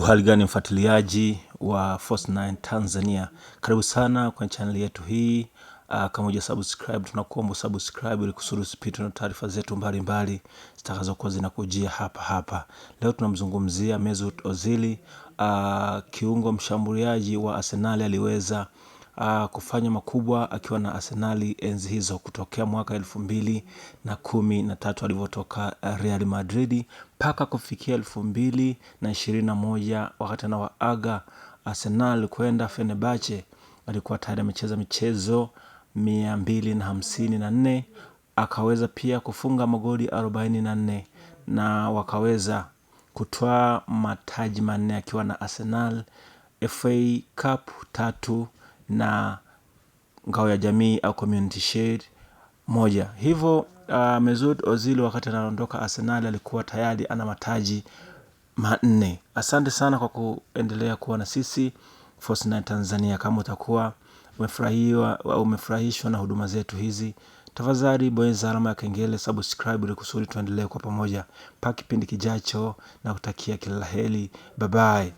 Uhali gani mfuatiliaji wa Force 9 Tanzania, karibu sana kwenye channel yetu hii. Kama huja subscribe, tunakuomba subscribe ili kusudi usipitwe na taarifa zetu mbalimbali zitakazokuwa zinakujia hapa. Leo tunamzungumzia Mesut Ozil, kiungo mshambuliaji wa Arsenal. Aliweza kufanya makubwa akiwa na Arsenal enzi hizo kutokea mwaka 2013 alivyotoka Real Madrid mpaka kufikia 2021 wakati na waaga Arsenal kwenda Fenerbahce. Alikuwa tayari amecheza michezo 254, akaweza pia kufunga magoli 44 na wakaweza kutwaa mataji manne akiwa na Arsenal: FA Cup 3 na ngao ya jamii au Community Shield 1. Hivyo Mesut Ozil wakati anaondoka Arsenal alikuwa tayari ana mataji 4. Asante sana kwa kuendelea kuwa na sisi Force 9 Tanzania. Kama utakuwa umefurahishwa na huduma zetu hizi, tafadhali bonyeza alama ya kengele, subscribe ili kusudi tuendelee kwa pamoja mpaka kipindi kijacho, na kutakia kila la heri. Bye bye.